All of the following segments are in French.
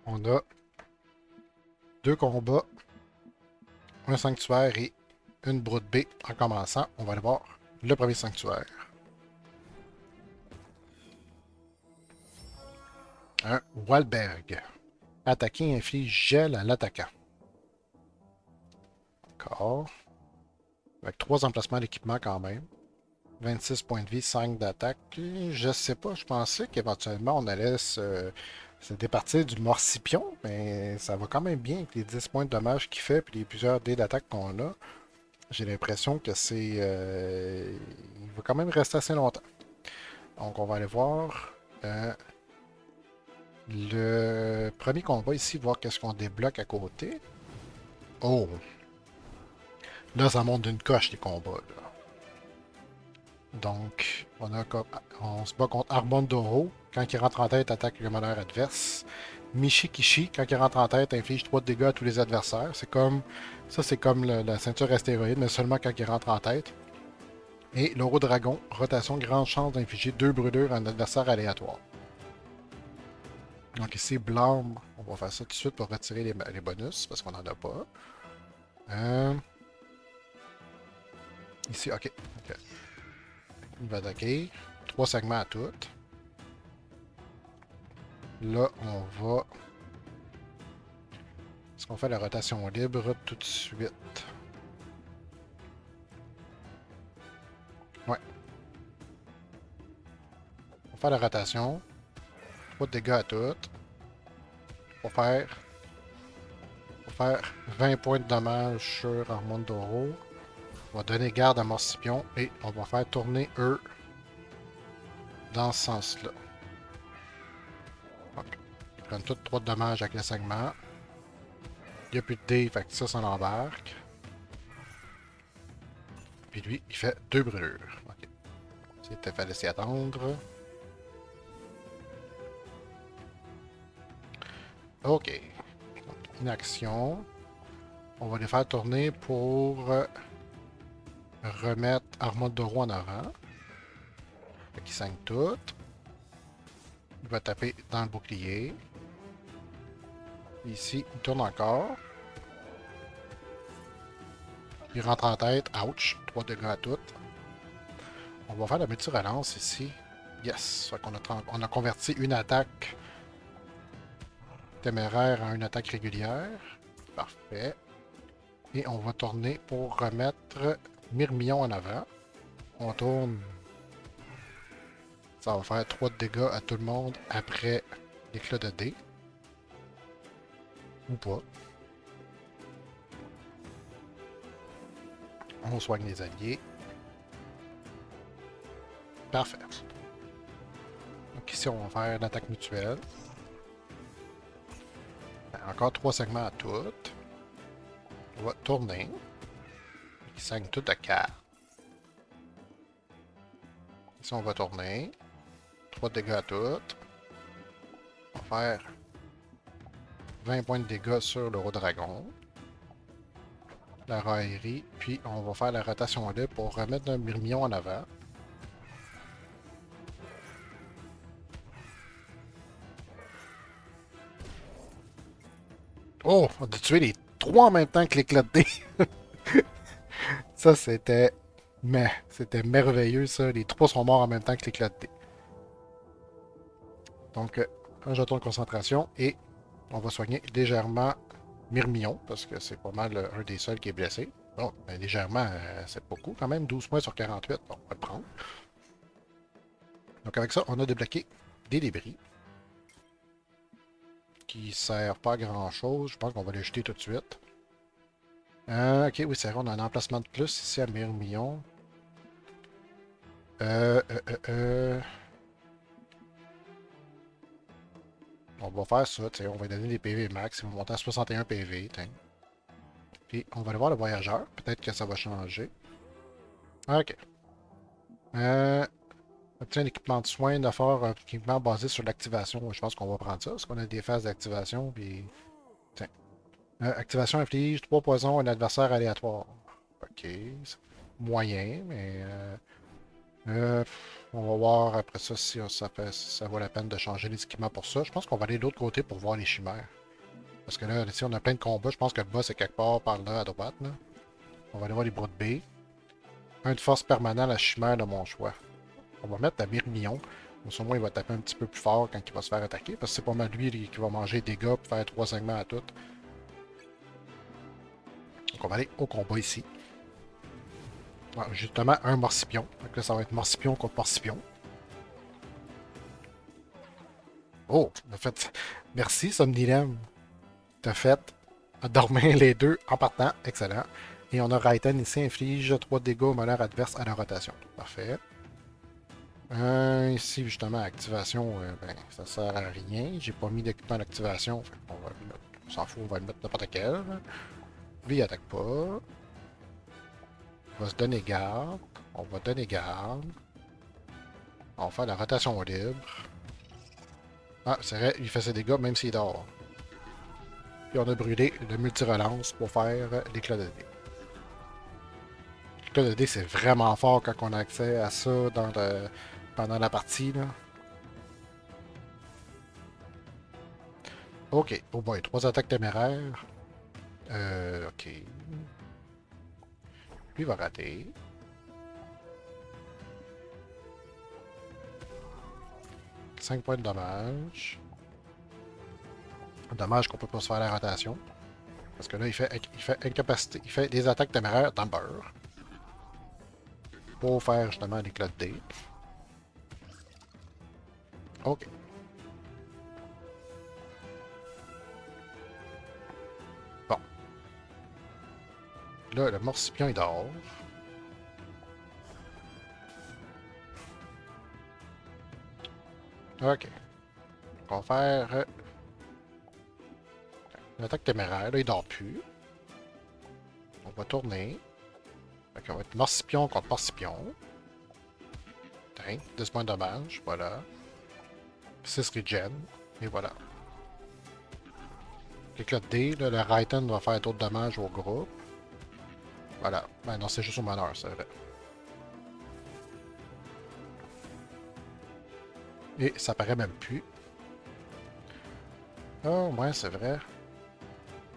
On a deux combats, un sanctuaire et une broute B. En commençant, on va aller voir le premier sanctuaire. Un Walberg. Attaquer inflige gel à l'attaquant. D'accord. Avec 3 emplacements d'équipement quand même. 26 points de vie, 5 d'attaque. Je sais pas, je pensais qu'éventuellement on allait se départir du morcipion, mais ça va quand même bien avec les 10 points de dommage qu'il fait et les plusieurs dés d'attaque qu'on a. J'ai l'impression que il va quand même rester assez longtemps. Donc on va aller voir le premier combat ici, voir qu'est-ce qu'on débloque à côté. Oh! Là, ça monte d'une coche les combats, là. Donc, on se bat contre Armandoro. Quand il rentre en tête, attaque le meneur adverse. Mishikishi, quand il rentre en tête, inflige 3 de dégâts à tous les adversaires. C'est comme la ceinture astéroïde, mais seulement quand il rentre en tête. Et l'Euro Dragon, rotation, grande chance d'infliger 2 brûlures à un adversaire aléatoire. Donc ici, Blâme, on va faire ça tout de suite pour retirer les bonus, parce qu'on n'en a pas. Euh, Ici, ok. Il va attaquer. 3 segments à toutes. Là, on va... Est-ce qu'on fait la rotation libre tout de suite? Ouais. On va faire la rotation. 3 de dégâts à toutes. On va faire 20 points de dommage sur Armandoro. On va donner garde à Morcipion et on va faire tourner eux dans ce sens-là. Ok. Ils prennent tous 3 de dommages avec le segment. Il n'y a plus de dés, fait que ça l'embarque. Puis lui, il fait 2 brûlures. Ok. C'était fallait s'y attendre. Ok. Une action. On va les faire tourner pour remettre Armand de Roue en avant. Fait qu'il saigne tout. Il va taper dans le bouclier. Ici, il tourne encore. Il rentre en tête. Ouch. 3 dégâts à toutes. On va faire la multi-relance ici. Yes. Fait qu'on on a converti une attaque téméraire en une attaque régulière. Parfait. Et on va tourner pour remettre Myrmillon en avant. On tourne. Ça va faire 3 de dégâts à tout le monde après l'éclat de dés. Ou pas. On soigne les alliés. Parfait. Donc ici, on va faire l'attaque mutuelle. Encore 3 segments à toutes. On va tourner. Ils saignent tout de 4. Ici, on va tourner. 3 de dégâts à toutes. On va faire 20 points de dégâts sur l'Euro Dragon. La raillerie. Puis, on va faire la rotation libre pour remettre un Myrmillon en avant. Oh! On a tué les 3 en même temps que l'éclat de dés. Ça, c'était merveilleux, ça. Les 3 sont morts en même temps que l'éclat de dés. Donc, un jeton de concentration et on va soigner légèrement Myrmillon, parce que c'est pas mal un des seuls qui est blessé. Bon, ben, légèrement, c'est beaucoup quand même. 12 points sur 48. Bon, on va le prendre. Donc, avec ça, on a débloqué des débris qui ne servent pas à grand-chose. Je pense qu'on va les jeter tout de suite. Ok, oui, c'est vrai, on a un emplacement de plus ici à Myrmillon. Euh, euh, euh, euh, On va faire ça, on va donner des PV max. Ils vont monter à 61 PV. T'sais. Puis on va aller voir le voyageur. Peut-être que ça va changer. Ok. Obtient un équipement de soins, d'effort, un équipement basé sur l'activation. Je pense qu'on va prendre ça, parce qu'on a des phases d'activation. Puis. Tiens. Activation inflige 3 poisons à un adversaire aléatoire. Ok. Moyen, mais. On va voir après ça si ça vaut la peine de changer les équipements pour ça. Je pense qu'on va aller de l'autre côté pour voir les chimères. Parce que là, ici, on a plein de combats. Je pense que le boss est quelque part par là à droite. Là. On va aller voir les broutes B. Un de force permanent, la chimère de mon choix. On va mettre la Myrmillon. Au moins, il va taper un petit peu plus fort quand il va se faire attaquer. Parce que c'est pas mal lui qui va manger des dégâts pour faire 3 segments à tout. Donc on va aller au combat ici. Ah, justement, un Morcipion. Donc là, ça va être Morcipion contre Morcipion. Oh, en fait, merci Somnilem. T'as fait dormir les deux en partant. Excellent. Et on a Raiden ici, inflige 3 dégâts au malheur adverse à la rotation. Parfait. Ici, justement, activation, ben, ça sert à rien. J'ai pas mis d'équipement d'activation. On s'en fout, on va le mettre n'importe quel. Lui, il attaque pas. Il va se donner garde. On va donner garde. On va faire la rotation libre. Ah, c'est vrai, il fait ses dégâts même s'il dort. Puis on a brûlé le multi-relance pour faire l'éclat de dés. L'éclat de dés, c'est vraiment fort quand on a accès à ça pendant la partie. Là. Ok, oh boy, 3 attaques téméraires. Ok. Lui va rater. 5 points de dommage. Dommage qu'on peut pas se faire la rotation. Parce que là, il fait incapacité. Il fait des attaques téméraires dans le beurre. Pour faire justement l'éclat de dés. Ok. Bon. Là, le morcipion, il dort. Ok. On va faire une attaque téméraire. Là, il dort plus. On va tourner. Donc, on va être morcipion contre morcipion. Tiens, 10 points de dommage. Voilà. 6 regen. Et voilà. L'éclat de dés, là, le Raiden va faire d'autres dommages au groupe. Voilà. Ben non, c'est juste au malheur, c'est vrai. Et ça paraît même plus. Oh, ouais, c'est vrai.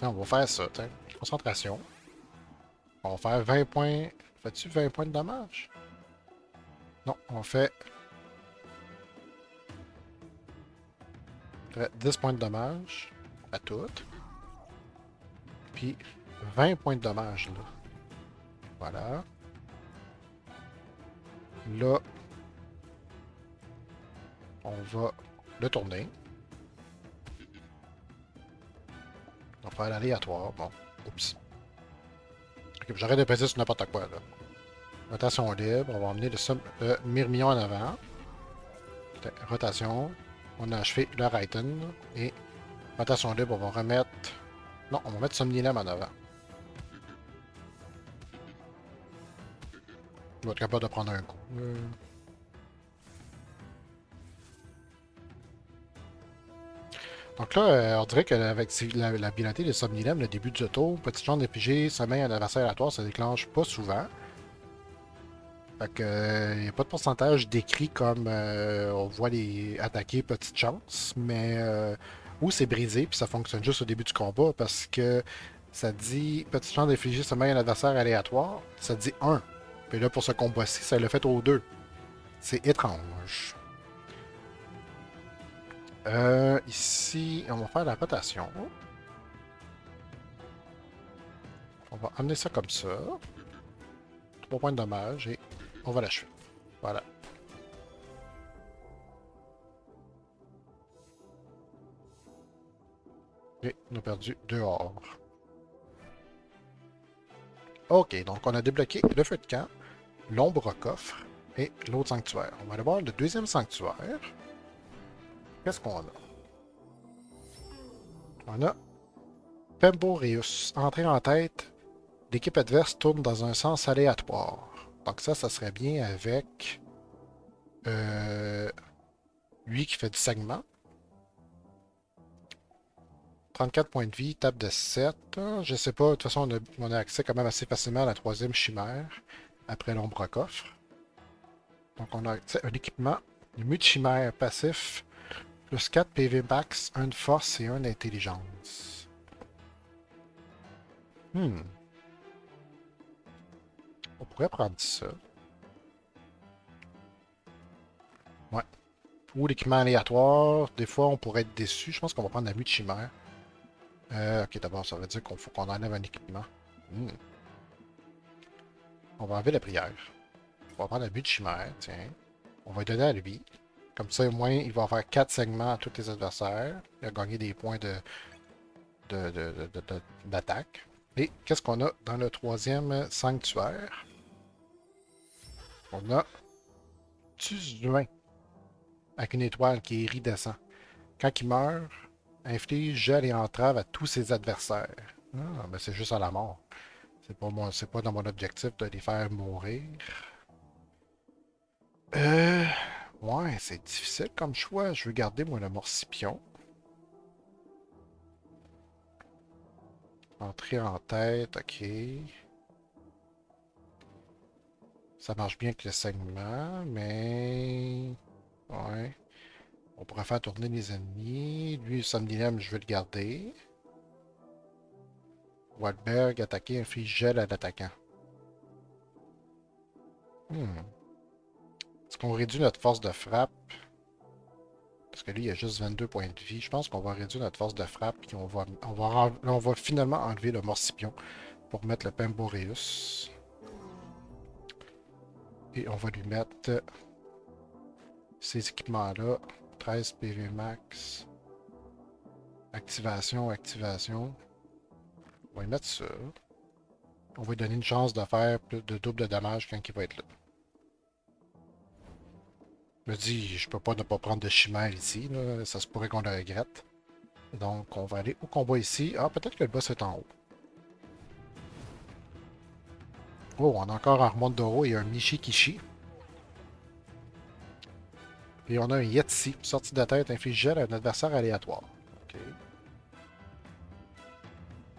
On va faire ça, tiens. Concentration. On va faire 20 points. Fais-tu 20 points de dommage? Non, on fait 10 points de dommage à toutes. Puis 20 points de dommage là. Voilà. Là, on va le tourner. On va faire l'aléatoire. Bon, oups. Ok, j'arrête de peser sur n'importe quoi là. Rotation libre, on va emmener le Myrmillon en avant. Rotation. On a achevé le Raiden. Et rotation libre, on va remettre. Non, on va mettre Somnilem en avant. Je vais être capable de prendre un coup. Donc là, on dirait qu'avec l'habileté de Somnilem, le début du tour, petite chance d'épigé, sommeil à l'adversaire aléatoire, ça déclenche pas souvent. Fait que, il n'y a pas de pourcentage décrit comme on voit les attaquer petite chance, mais ou c'est brisé, puis ça fonctionne juste au début du combat, parce que ça dit petite chance d'infliger sommeil à l'adversaire aléatoire, ça dit 1. Puis là, pour ce combat-ci, ça l'a fait au 2. C'est étrange. Ici, on va faire la rotation. On va amener ça comme ça. 3 points de dommage et on va l'achever. Voilà. Et on a perdu 2 or. Ok, donc on a débloqué le feu de camp, l'ombre coffre et l'autre sanctuaire. On va aller voir le deuxième sanctuaire. Qu'est-ce qu'on a? On a Pemboreus. Entrée en tête, l'équipe adverse tourne dans un sens aléatoire. Donc ça serait bien avec lui qui fait du segment. 34 points de vie, tape de 7. Je sais pas, de toute façon, on a accès quand même assez facilement à la troisième chimère après l'ombre coffre. Donc on a un équipement, le multi-chimère passif, plus 4 PV max, 1 de force et 1 d'intelligence. Hmm. On pourrait prendre ça. Ouais. Ou l'équipement aléatoire. Des fois, on pourrait être déçu. Je pense qu'on va prendre la multi-chimère. Ok, d'abord, ça veut dire qu'on faut qu'on enlève un équipement. Hmm. On va enlever la prière. On va prendre la multi-chimère, tiens. On va lui donner à lui. Comme ça, au moins, il va faire 4 segments à tous les adversaires. Il a gagné des points d'attaque. Et qu'est-ce qu'on a dans le troisième sanctuaire? On a Tuzuin, avec une étoile qui est iridescent. Quand il meurt, inflige gel et entrave à tous ses adversaires. Ah, mais c'est juste à la mort. C'est pas dans mon objectif de les faire mourir. Euh, ouais, c'est difficile comme choix. Je veux garder, moi, le Morcipion. Entrer en tête, ok. Ça marche bien avec le segment, mais... Ouais. On pourrait faire tourner les ennemis. Lui, le Somnilem, je vais le garder. Waldberg, attaquer, inflige gel à l'attaquant. Est-ce qu'on réduit notre force de frappe? Parce que lui, il a juste 22 points de vie. Je pense qu'on va réduire notre force de frappe. Puis on va finalement enlever le Morcipion pour mettre le Pemboreus. Et on va lui mettre ces équipements-là. 13 PV max. Activation, activation. On va lui mettre ça. On va lui donner une chance de faire plus de double de dommages quand il va être là. Je me dis, je peux pas ne pas prendre de chimère ici. Là. Ça se pourrait qu'on le regrette. Donc, on va aller au combat ici. Ah, peut-être que le boss est en haut. Oh, on a encore un Armandoro et un Michikishi. Et on a un Yetzi, sortie de la tête, inflige gel à un adversaire aléatoire. Ok.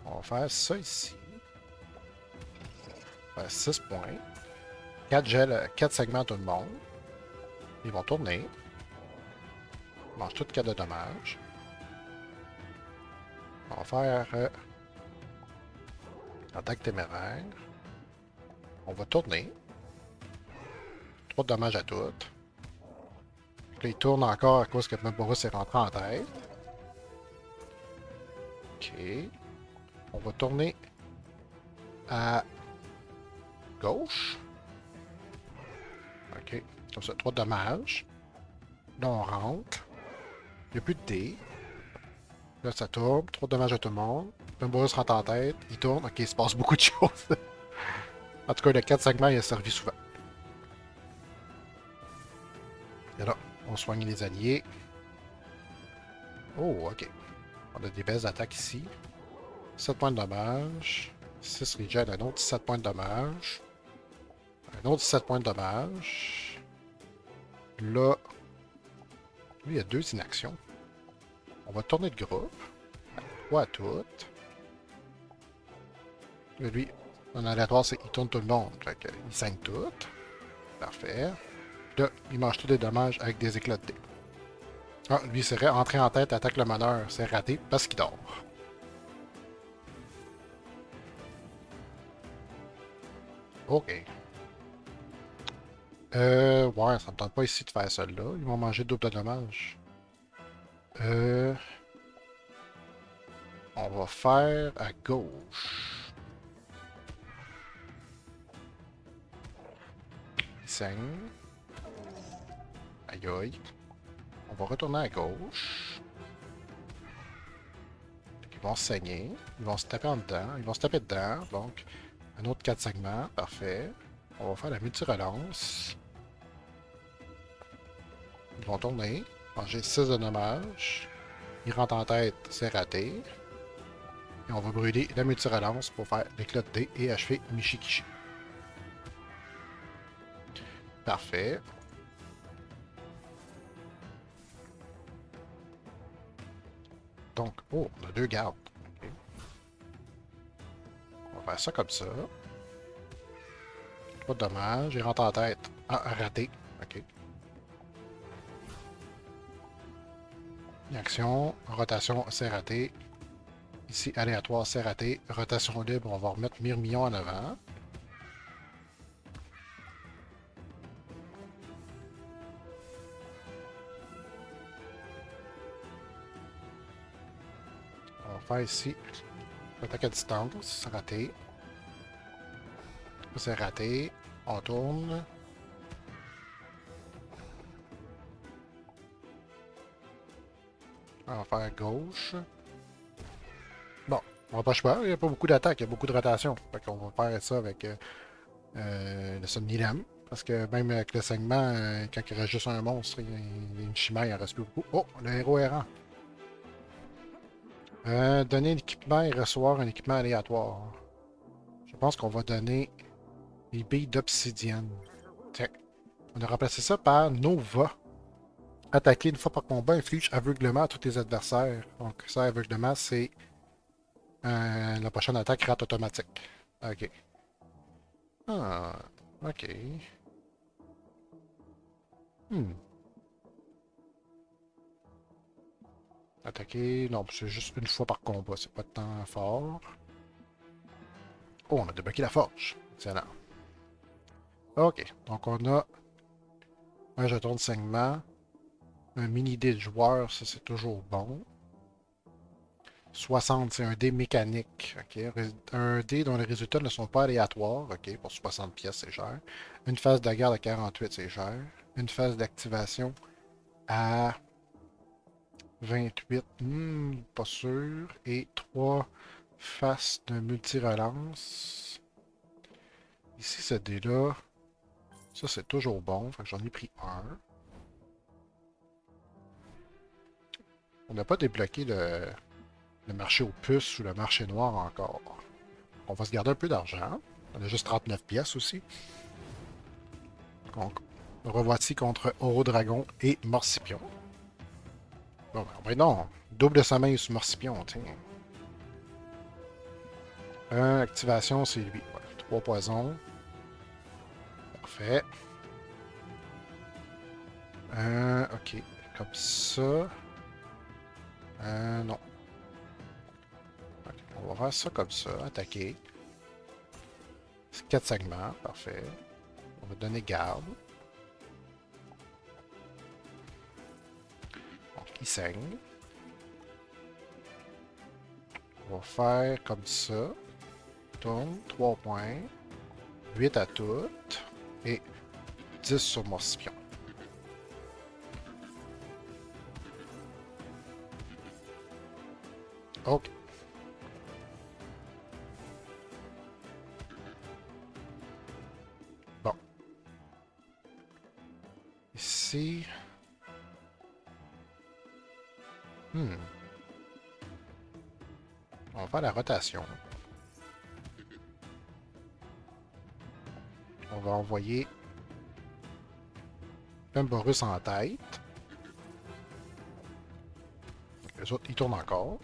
On va faire ça ici. On va faire 6 points. 4 gels, 4 segments à tout le monde. Ils vont tourner. Ils mangent tout 4 de dommages. On va faire attaque téméraire. On va tourner. 3 de dommages à toutes. Là, il tourne encore à cause que Pemboreus est rentré en tête. Ok. On va tourner à gauche. Ok. Comme ça, 3 de dommages. Là, on rentre. Il n'y a plus de dés. Là, ça tourne. 3 de dommages à tout le monde. Pemboreus rentre en tête. Il tourne. Ok, il se passe beaucoup de choses. En tout cas, le 4 segments, il a servi souvent. Et là, on soigne les alliés. Oh, ok. On a des belles attaques ici. 7 points de dommage. 6 regen, un autre 17 points de dommage. Un autre 17 points de dommage. Là, lui, il y a 2 inactions. On va tourner de groupe. 3 à toutes. Là, lui, en aléatoire, c'est il tourne tout le monde. Fait que, il saigne tout. Parfait. Là, il mange tous les dommages avec des éclats de dés. Ah, lui, c'est entré en tête, attaque le meneur. C'est raté parce qu'il dort. Ok. Ouais, ça me tente pas ici de faire ça là. Ils vont manger double de dommages. Euh, on va faire à gauche. Il saigne. Aïe aïe. On va retourner à gauche. Ils vont se saigner. Ils vont se taper en dedans. Ils vont se taper dedans. Donc, un autre 4 segments. Parfait. On va faire la multi-relance. Ils vont tourner. Manger 6 de dommages. Ils rentrent en tête. C'est raté. Et on va brûler la multi-relance pour faire l'éclat de dés et achever Michikishi. Parfait. Donc, oh, on a 2 gardes. Okay. On va faire ça comme ça. Pas de dommage. Il rentre en tête. Ah, raté. Ok. Action, rotation, c'est raté. Ici, aléatoire, c'est raté. Rotation libre, on va remettre Myrmillon en avant. On va faire ici. Attaque à distance, c'est raté. C'est raté. On tourne. On va faire gauche. Bon, on va pas choisir. Il n'y a pas beaucoup d'attaques, il y a beaucoup de rotation. Fait qu'on va faire ça avec le Somnilem. Parce que même avec le segment, quand il reste juste un monstre, il y a une chimère, il en reste plus beaucoup. Oh, le héros errant. Donner un équipement et recevoir un équipement aléatoire. Je pense qu'on va donner les billes d'obsidienne. Tiens, on a remplacé ça par Nova. Attaquer une fois par combat inflige aveuglement à tous tes adversaires. Donc ça, aveuglement, c'est la prochaine attaque rate automatique. Ok. Ah, ok. Hmm. Attaquer, non, c'est juste une fois par combat, c'est pas de temps fort. Oh, on a débloqué la forge. Excellent. Ok, donc on a un jeton de saignement, un mini dé de joueur, ça c'est toujours bon. 60, c'est un dé mécanique. Ok. Un dé dont les résultats ne sont pas aléatoires. Ok, pour 60 pièces, c'est cher. Une phase de garde à 48, c'est cher. Une phase d'activation à 28, pas sûr. Et 3 faces de multi-relance. Ici, ce dé-là, ça c'est toujours bon. Fait que j'en ai pris un. On n'a pas débloqué le marché aux puces ou le marché noir encore. On va se garder un peu d'argent. On a juste 39 pièces aussi. Donc, revoici contre Oro Dragon et Morcipion. Bon, ben non. Double sommeil sur Morcipion, tiens. Activation, c'est lui. Ouais, 3 poisons. Parfait. Ok. Comme ça. Non. Ok, on va faire ça comme ça. Attaquer. 4 segments. Parfait. On va donner garde. Donc, il saigne. On va faire comme ça. Tourne. 3 points. 8 à toutes. Et 10 sur Morcipion. Ok. Bon. Ici. On va faire la rotation. On va envoyer Pemborus en tête. Les autres, ils tournent encore.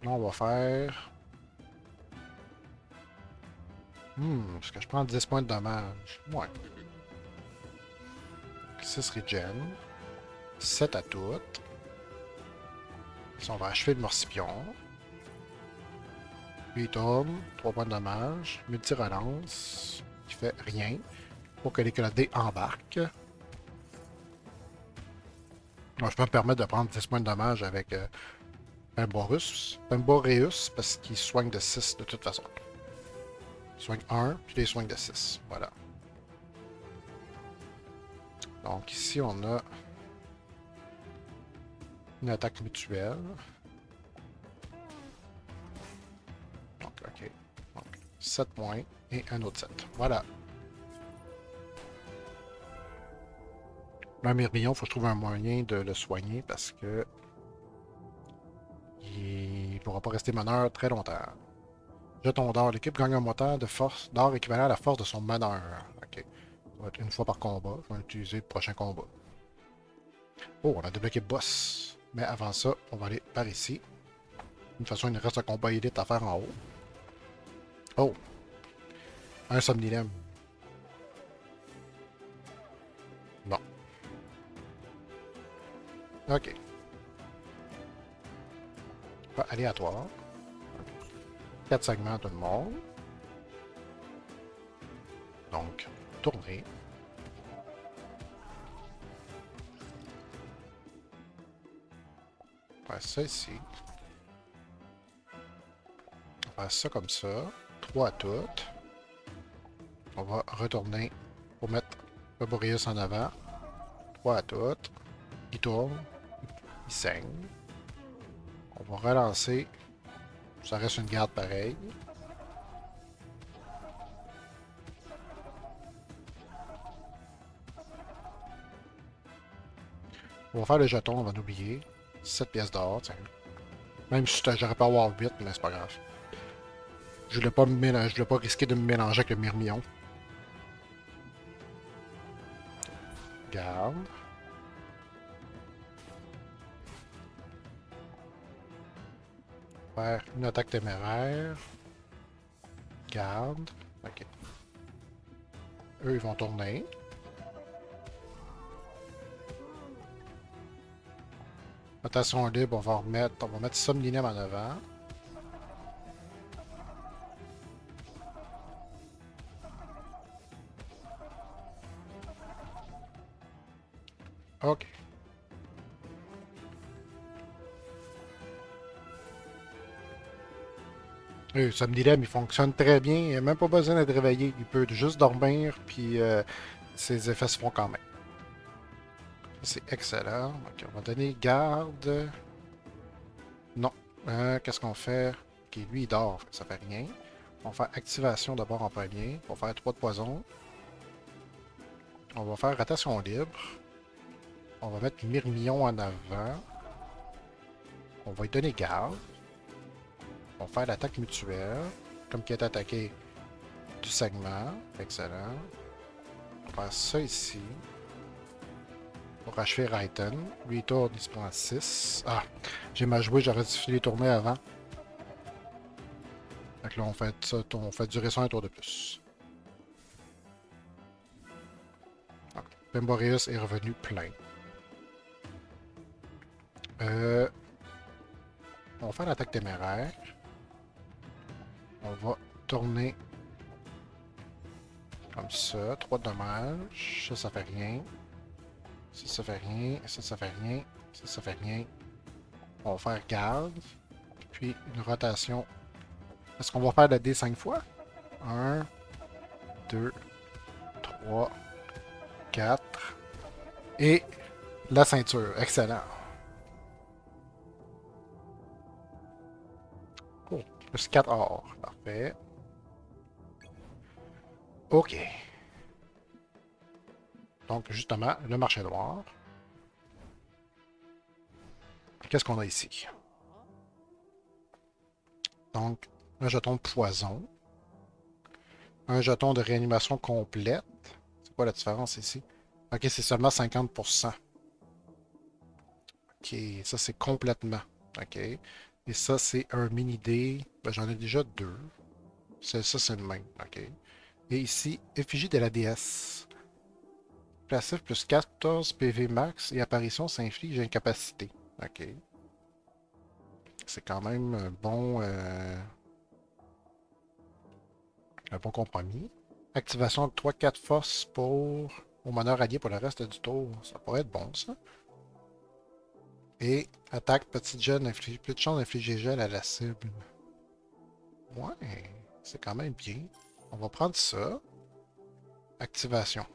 Là, on va faire... est-ce que je prends 10 points de dommage? Ouais. 6 regen. 7 à toutes. Si on va achever le Morcipion. Puis il tourne. 3 points de dommage. Multi-relance. Qui fait rien. Pour que les clodés embarquent. Donc, je peux me permettre de prendre 10 points de dommage avec Pemboreus, parce qu'il soigne de 6 de toute façon. Il soigne 1, puis il soigne de 6. Voilà. Donc ici, on a une attaque mutuelle. Donc, ok. Donc, 7 points et un autre 7. Voilà. Le Myrmillon, il faut que je trouve un moyen de le soigner parce que il ne pourra pas rester meneur très longtemps. Jeton d'or. L'équipe gagne un montant de force d'or équivalent à la force de son meneur. Ok. Ça va être une fois par combat. Je vais l'utiliser le prochain combat. Oh, on a débloqué boss. Mais avant ça, on va aller par ici. De toute façon, il nous reste un combat élite à faire en haut. Oh! Un somnilem. Bon. Ok. Pas aléatoire. 4 segments à tout le monde. Donc, tourner. On va faire ça ici. On va faire ça comme ça. 3 à toutes. On va retourner pour mettre le Boreas en avant. 3 à toutes. Il tourne. Il saigne. On va relancer. Ça reste une garde pareille. On va faire le jeton, on va l'oublier. 7 pièces d'or, tiens. Même si j'aurais pas avoir 8, mais c'est pas grave. Je voulais pas me mélanger, je voulais pas risquer de me mélanger avec le myrmillon. Garde. Faire une attaque téméraire. Garde. Ok. Eux, ils vont tourner. Rotation libre, on va mettre Somninem en avant. Ok. Somnilem, il fonctionne très bien. Il n'a même pas besoin d'être réveillé. Il peut juste dormir, puis ses effets se font quand même. C'est excellent. Ok, on va donner garde. Non. Qu'est-ce qu'on fait? Ok, lui, il dort. Ça fait rien. On va faire activation d'abord en premier. On va faire 3 de poison. On va faire rotation libre. On va mettre Myrmillon en avant. On va lui donner garde. On va faire l'attaque mutuelle. Comme qui est attaqué du segment. Excellent. On va faire ça ici. Pour achever Raiten. Lui, il tourne, il se prend 6. Ah, j'ai mal joué, j'aurais dû les tourner avant. Donc là, on fait ça, on fait durer ça un tour de plus. Pemboreus est revenu plein. On va faire l'attaque téméraire. On va tourner comme ça. 3 de dommages. Ça fait rien. Ça fait rien. Ça fait rien. Ça fait rien. On va faire garde. Puis une rotation. Est-ce qu'on va faire le D 5 fois? 1, 2, 3, 4. Et la ceinture. Excellent. Oh, plus 4 or. Parfait. OK. Donc, justement, le marché noir. Qu'est-ce qu'on a ici? Donc, un jeton de poison. Un jeton de réanimation complète. C'est quoi la différence ici? Ok, c'est seulement 50%. Ok, ça c'est complètement. Ok. Et ça, c'est un mini-dé. Ben, j'en ai déjà deux. Ça, c'est le même. Ok. Et ici, effigie de la déesse. Passif plus 14 PV max et apparition s'inflige incapacité. Ok. C'est quand même un bon compromis. Activation octroie 4 forces pour au meneur allié pour le reste du tour. Ça pourrait être bon, ça. Et attaque petite gel, inflige plus de chance d'infliger gel à la cible. Ouais, c'est quand même bien. On va prendre ça. Activation.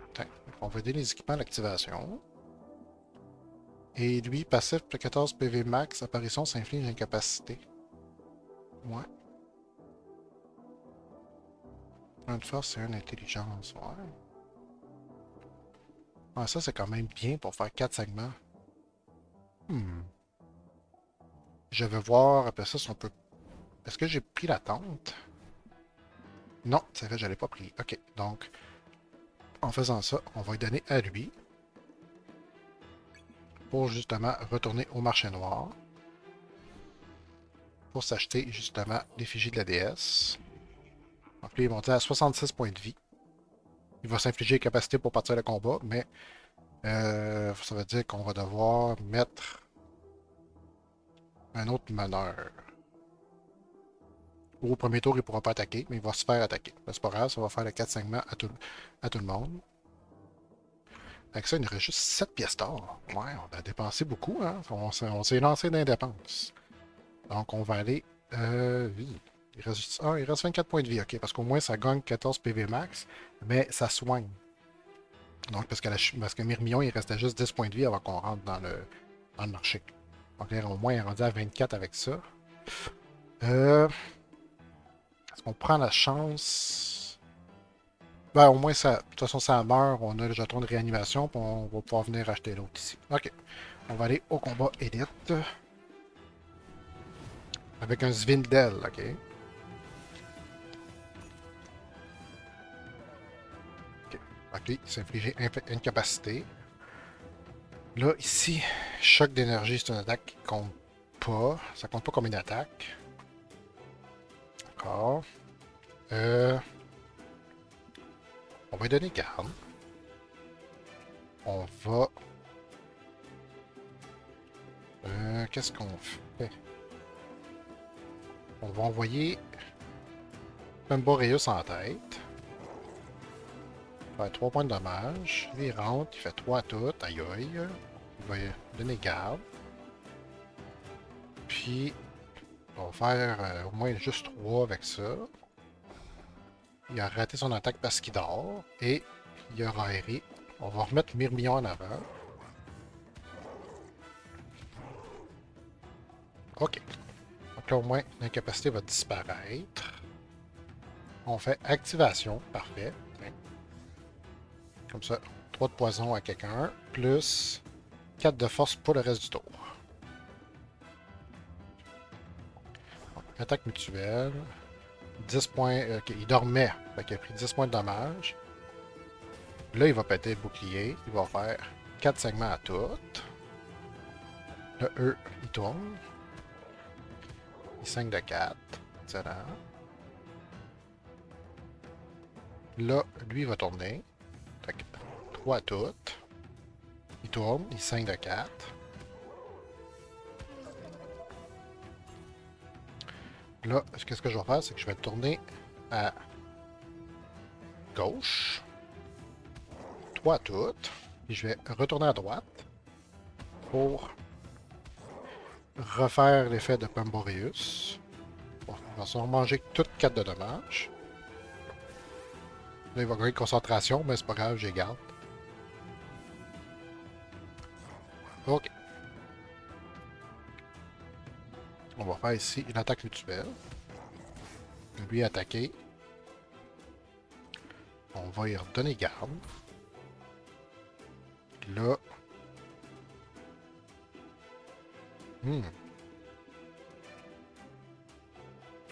Attends, on va aider les équipements à l'activation. Et lui, passif plus 14 PV max, apparition s'inflige incapacité. Ouais. Un de force et un d'intelligence. Ouais. Ah, ça, c'est quand même bien pour faire 4 segments. Hmm. Je vais voir après ça si on peut. Est-ce que j'ai pris la tente? Non, c'est vrai, je l'ai pas pris. Ok, donc, en faisant ça, on va lui donner à lui pour justement retourner au marché noir pour s'acheter justement l'effigie de la déesse. Donc lui, ils vont dire à 66 points de vie. Il va s'infliger capacité pour partir le combat, mais Ça veut dire qu'on va devoir mettre un autre meneur. Au premier tour, il ne pourra pas attaquer, mais il va se faire attaquer. C'est pas grave, ça va faire le 4 segments à tout le monde. Avec ça, il nous reste juste 7 pièces d'or. Ouais, on a dépensé beaucoup, hein? On s'est lancé dans les dépenses. Donc, on va aller. Oui. Il reste 24 points de vie, ok, parce qu'au moins ça gagne 14 PV max, mais ça soigne. Donc, parce que Myrmillon, il restait juste 10 points de vie avant qu'on rentre dans le marché. Donc, là, au moins, il est rendu à 24 avec ça. Est-ce qu'on prend la chance? Ben, au moins, ça, de toute façon, ça meurt. On a le jeton de réanimation, puis on va pouvoir venir acheter l'autre ici. Ok. On va aller au combat élite. Avec un Zvindel, ok. Ok. Ok, il s'est infligé incapacité. Là, ici, choc d'énergie, c'est une attaque qui compte pas. Ça compte pas comme une attaque. D'accord. Euh, on va lui donner garde. On va... qu'est-ce qu'on fait? On va envoyer Pemboreus en tête. Faire 3 points de dommage. Il rentre, il fait 3 à tout. Aïe aïe. Il va lui donner garde. Puis, on va faire au moins juste 3 avec ça. Il a raté son attaque parce qu'il dort. Et il a raéré. On va remettre Myrmillon en avant. OK. Donc là, au moins, l'incapacité va disparaître. On fait activation. Parfait. Comme ça, 3 de poison à quelqu'un. Plus 4 de force pour le reste du tour. Donc, attaque mutuelle. 10 points. OK, il dormait. Fait qu'il a pris 10 points de dommage. Là, il va péter le bouclier. Il va faire 4 segments à toutes. Le E, il tourne. Il 5 de 4. Excellent. Là, lui, il va tourner. Fait que 3 à toutes. Il tourne. Il 5 de 4. Là, qu'est-ce que je vais faire? C'est que je vais tourner à gauche. 3 à toutes. Puis je vais retourner à droite pour refaire l'effet de Pemboreus. Bon, il va se remanger toutes 4 de dommages. Là, il va gagner de concentration, mais c'est pas grave, j'ai garde. OK. On va faire ici une attaque mutuelle. Lui attaquer. On va y redonner garde. Là.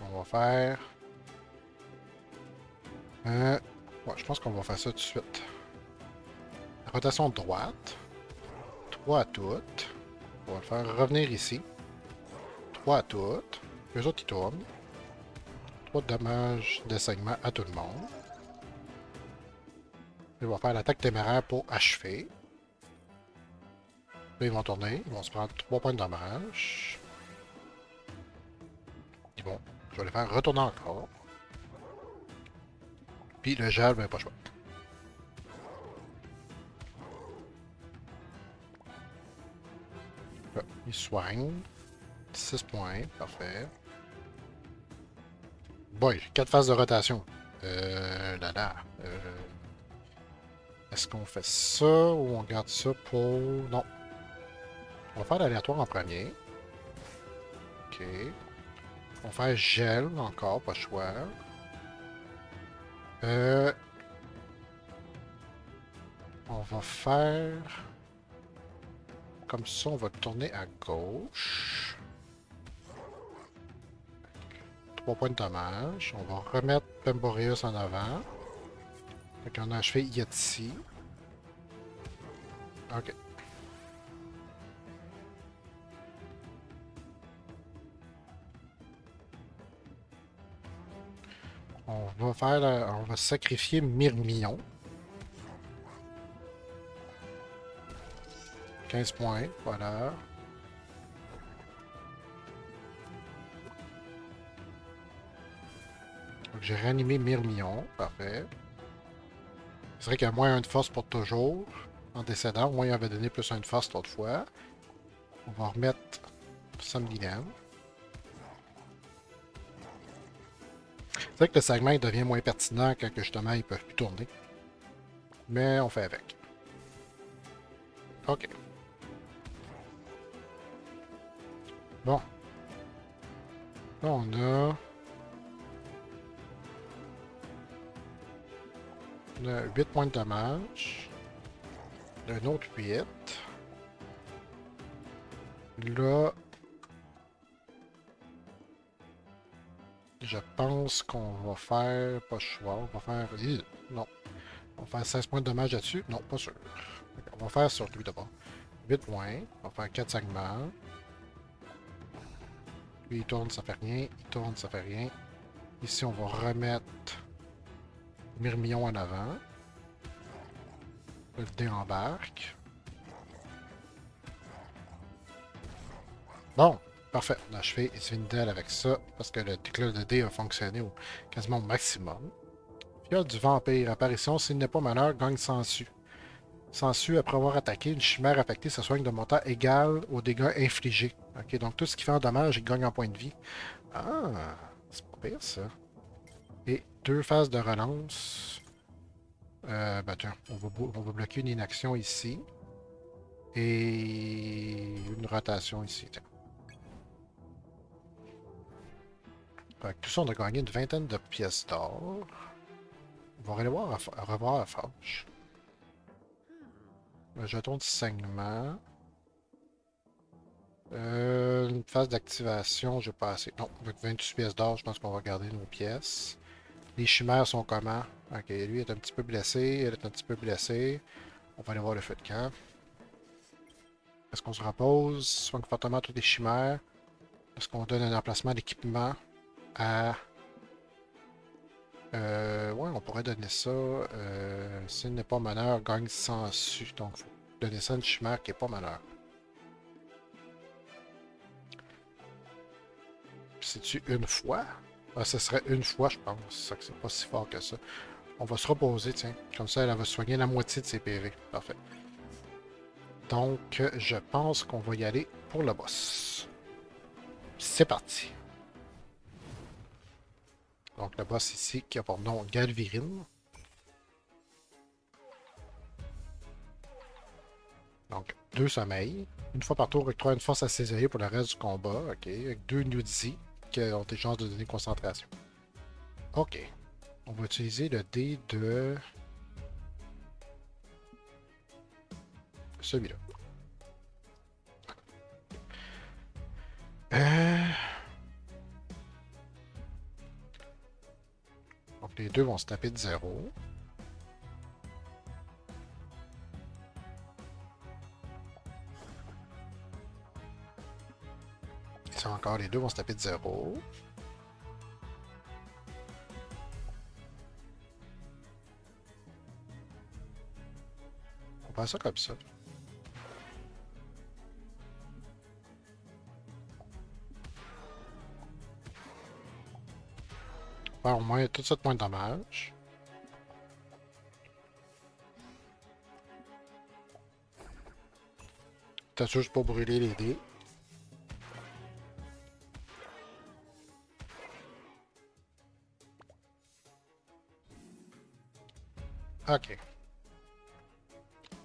On va faire... ouais, je pense qu'on va faire ça tout de suite. Rotation de droite. 3 à toutes. On va le faire revenir ici. 3 à toutes. Les autres, ils tournent. 3 de dommages de segment à tout le monde. Il va faire l'attaque téméraire pour achever. Là, ils vont tourner. Ils vont se prendre 3 points de dommage. Ils vont... Je vais les faire retourner encore. Puis le gel, ben pas choix. Là, il soigne. 6 points. Parfait. Boy, 4 phases de rotation. Là là. Est-ce qu'on fait ça ou on garde ça pour... Non. On va faire l'aléatoire en premier. OK. On va faire gel encore, pas de choix. On va faire... Comme ça, on va tourner à gauche. 3 points de dommage. On va remettre Pemboreus en avant. Fait qu'on a achevé Yetzi. OK. On va sacrifier Myrmillon. 15 points, voilà. Donc j'ai réanimé Myrmillon, parfait. C'est vrai qu'il y a moins 1 de force pour toujours. En décédant, au moins il avait donné plus 1 de force l'autre fois. On va remettre Somniland. C'est vrai que le segment devient moins pertinent quand justement ils peuvent plus tourner. Mais on fait avec. Ok. Bon. Là on a 8 points de dommage. Un autre 8. Là, je pense qu'on va faire... Pas choix, on va faire... Non. On va faire 16 points de dommage là-dessus. Non, pas sûr. On va faire sur lui d'abord. 8 points. On va faire 4 segments. Lui, il tourne, ça fait rien. Il tourne, ça fait rien. Ici, on va remettre Myrmillon en avant. Le dé embarque. Bon, parfait. On a achevé Svindel avec ça parce que le déclin de dé a fonctionné quasiment au maximum. Fiole du vampire. Apparition, s'il n'est pas meneur, gagne Sensu. Sensu, après avoir attaqué, une chimère affectée se soigne de montant égal aux dégâts infligés. Ok, donc tout ce qui fait en dommage, il gagne en points de vie. Ah, c'est pas pire ça. Et 2 phases de relance. Ben tiens, on va bloquer une inaction ici. Et une rotation ici. Tiens. Fait que tout ça, on a gagné une vingtaine de pièces d'or. On va aller revoir la fâche. Le jeton de saignement. Une phase d'activation, j'ai pas assez. Non, avec 28 pièces d'or, je pense qu'on va garder nos pièces. Les chimères sont comment? Ok, lui est un petit peu blessé, elle est un petit peu blessée. On va aller voir le feu de camp. Est-ce qu'on se repose? Soigne fortement toutes les chimères. Est-ce qu'on donne un emplacement d'équipement à... ouais, on pourrait donner ça. S'il n'est pas meneur, gagne sans su. Donc, il faut donner ça à une chimère qui n'est pas meneur. C'est-tu une fois? Ah, ce serait une fois, je pense. C'est pas si fort que ça. On va se reposer, tiens. Comme ça, elle va soigner la moitié de ses PV. Parfait. Donc, je pense qu'on va y aller pour le boss. C'est parti. Donc, le boss ici, qui a pour nom Galvirine. Donc, 2 sommeils. Une fois par tour, octroie une force à ses alliés pour le reste du combat. OK. Avec 2 nudity qui ont des chances de donner concentration. OK. On va utiliser le dé de... celui-là. Donc, les deux vont se taper de 0. Ici encore, les deux vont se taper de 0. On va faire ça comme ça. On va faire au moins tout ça de points de dommage. T'as juste pour brûler les dés. OK.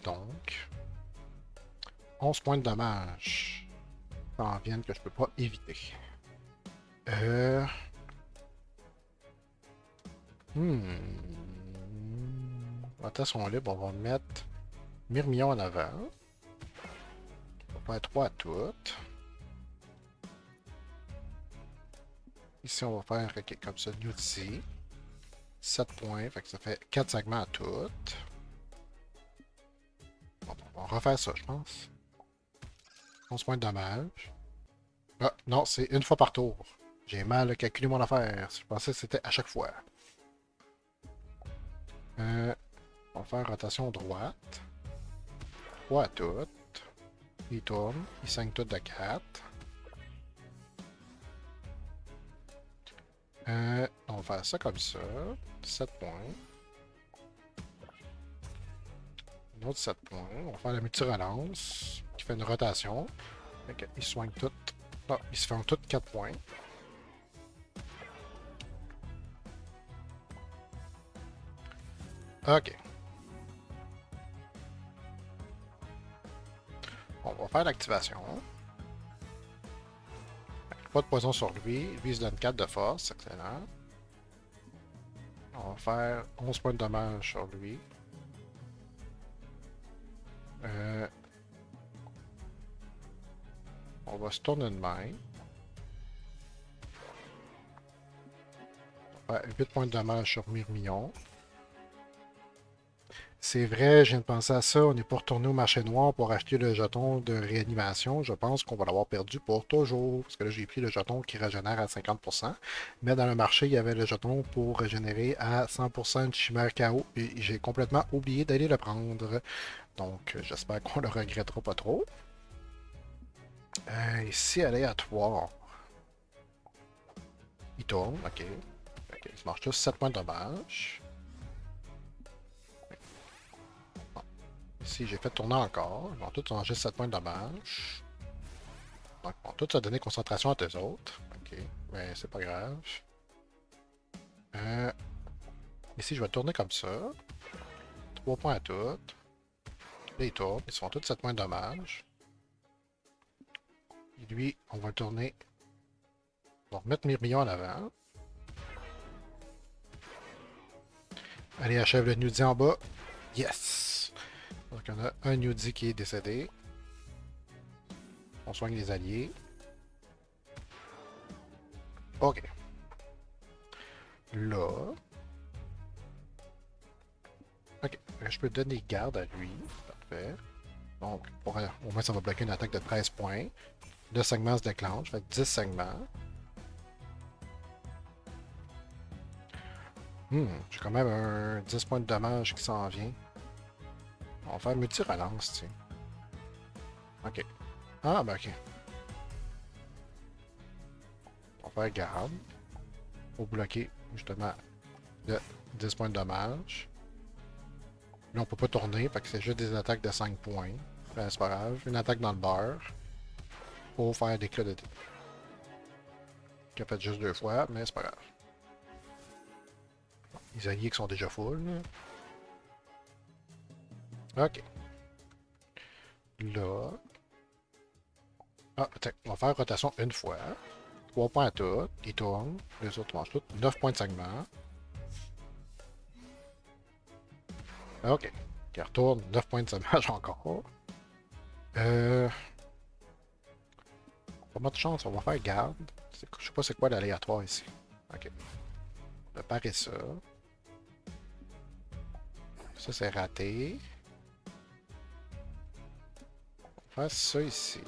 Donc, 11 points de dommage. Ça en vienne que je peux pas éviter. Rotation libre, on va mettre Myrmillon en avant. On va faire 3 à toutes. Ici, on va faire comme ça, nudity. 7 points, fait que ça fait 4 segments à toutes. Bon, on va refaire ça, je pense. 11 points de dommage. Ah, non, c'est une fois par tour. J'ai mal calculé mon affaire. Je pensais que c'était à chaque fois. On va faire rotation droite. 3 à toutes. Il tourne. Il saigne tout de 4. On va faire ça comme ça. 7 points. Un autre 7 points. On va faire la multi-relance qui fait une rotation. Okay, il soigne tout. Ah, ils se font tous 4 points. Ok. On va faire l'activation. Pas de poison sur lui. Lui, il se donne 4 de force. Excellent. On va faire 11 points de dommage sur lui. On va se tourner de main. On va faire 8 points de dommage sur Myrmillon. C'est vrai, je viens de penser à ça. On n'est pas retourné au marché noir pour acheter le jeton de réanimation. Je pense qu'on va l'avoir perdu pour toujours. Parce que là, j'ai pris le jeton qui régénère à 50%. Mais dans le marché, il y avait le jeton pour régénérer à 100% une chimère KO. Et j'ai complètement oublié d'aller le prendre. Donc, j'espère qu'on le regrettera pas trop. Ici, aléatoire. Il tourne, ok. Ok, il marche tous 7 points de dommage. Ici, j'ai fait tourner encore. Ils vont tous manger 7 points de dommage. Donc, ils vont tous se donner concentration à eux autres. Ok, mais c'est pas grave. Ici, je vais tourner comme ça. 3 points à toutes. Là, ils tournent. Ils sont tous 7 points de dommage. Et lui, on va le tourner. On va remettre Myrmillon en avant. Allez, achève le Nudie en bas. Yes! Donc, on a un Nudie qui est décédé. On soigne les alliés. Ok. Là. Ok. Je peux donner garde à lui. Parfait. Donc, au moins, ça va bloquer une attaque de 13 points. Le segment se déclenche. Fait 10 segments. J'ai quand même un 10 points de dommage qui s'en vient. On va faire multi-relance, tiens. Ok. Ah, ben ok. On va faire garde. Pour bloquer, justement, le 10 points de dommage. Là, on peut pas tourner, fait que c'est juste des attaques de 5 points. Ben, c'est pas grave. Une attaque dans le beurre. Pour faire des clés de dés. Qui a fait juste 2 fois, mais c'est pas grave. Les alliés qui sont déjà full. Ok. Là. Ah, attends, on va faire rotation une fois. 3 points à tout. Ils tournent. Les autres mangent tout. 9 points de segment. Ok. Qui retourne. 9 points de dommage encore. Pas de chance, on va faire garde. Je sais pas c'est quoi l'aléatoire ici. Ok. On va parer ça. Ça, c'est raté. On va faire ça ici.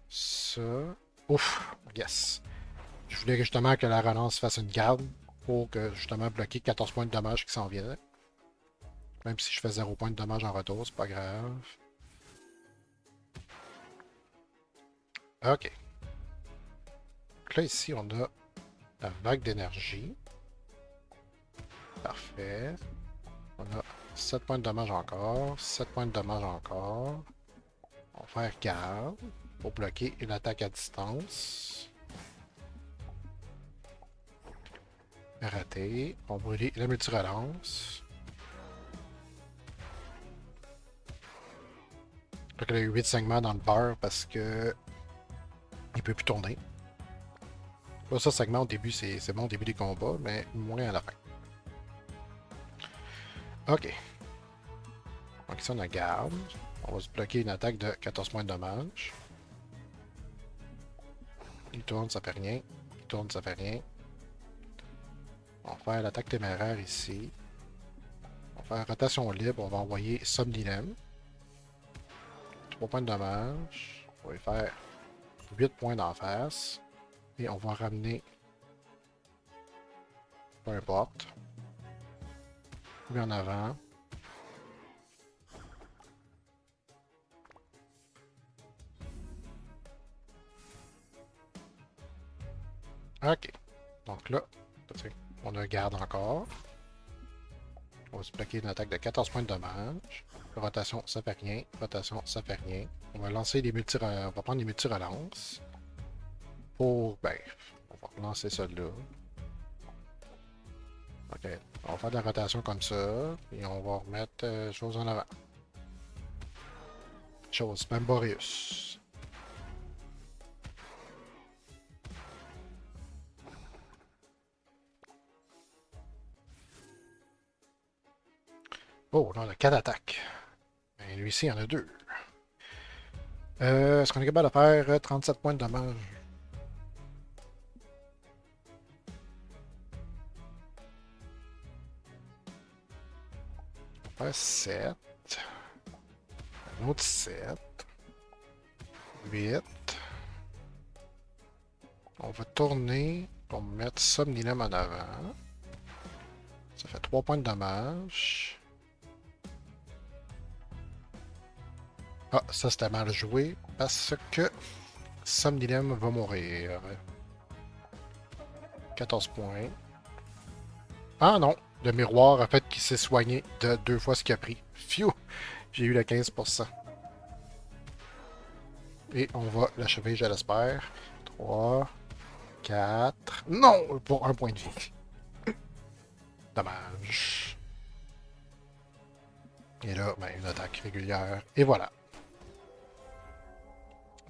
Ça. Ouf! Yes! Je voulais justement que la relance fasse une garde pour que justement bloquer 14 points de dommage qui s'en viennent. Même si je fais 0 points de dommage en retour, c'est pas grave. Ok. Donc là, ici, on a la vague d'énergie. Parfait. On a 7 points de dommage encore. 7 points de dommage encore. On va faire garde pour bloquer une attaque à distance. Raté. On va brûler la multi-relance. Donc il y a eu 8 segments dans le beurre parce que il peut plus tourner. Là, ça, segment au début, c'est bon au début des combats, mais moins à la fin. Ok. Donc ici, on a garde. On va se bloquer une attaque de 14 points de dommage. Il tourne, ça fait rien. Il tourne, ça fait rien. On va faire l'attaque téméraire ici. On va faire rotation libre. On va envoyer Somnilem. 3 points de dommage. On va lui faire 8 points d'en face. Et on va ramener. Peu importe. Lui en avant. Ok. Donc là, on a garde encore. On va se bloquer une attaque de 14 points de dommage. Rotation, ça fait rien. Rotation, ça fait rien. On va lancer des multi on va prendre des multi-relances. Pour. Ben, on va relancer celle-là. Ok. On va faire de la rotation comme ça. Et on va remettre chose en avant. Chose, Memborius. Oh, là, on a 4 attaques. Et lui-ci, il y en a 2. Est-ce qu'on est capable de faire 37 points de dommage? On va faire 7. Un autre 7. 8. On va tourner pour mettre Somnilem en avant. Ça fait 3 points de dommage. Ah, ça c'était mal joué parce que Somnilem va mourir. 14 points. Ah non, le miroir a fait qu'il s'est soigné de 2 fois ce qu'il a pris. Phew, j'ai eu le 15%. Et on va l'achever, je l'espère. 3, 4. Non, pour un point de vie. Dommage. Et là, ben, une attaque régulière. Et voilà.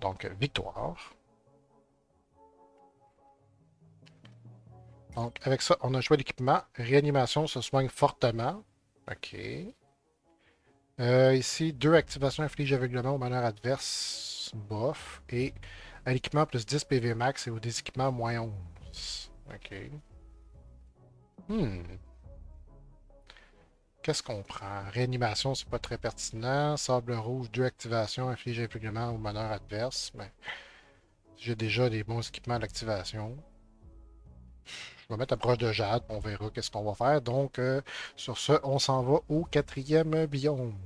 Donc, victoire. Donc, avec ça, on a joué l'équipement. Réanimation se soigne fortement. OK. Ici, 2 activations infligées aveuglement au meneur adverse. Bof. Et à l'équipement plus 10 PV max et au déséquipement moins 11. OK. Hmm. Qu'est-ce qu'on prend? Réanimation, c'est pas très pertinent. Sable rouge, 2 activations infligées aveuglement au meneur adverse. Ben, j'ai déjà des bons équipements d'activation. Je vais mettre approche de jade, on verra qu'est-ce qu'on va faire. Donc, sur ce, on s'en va au 4e biome.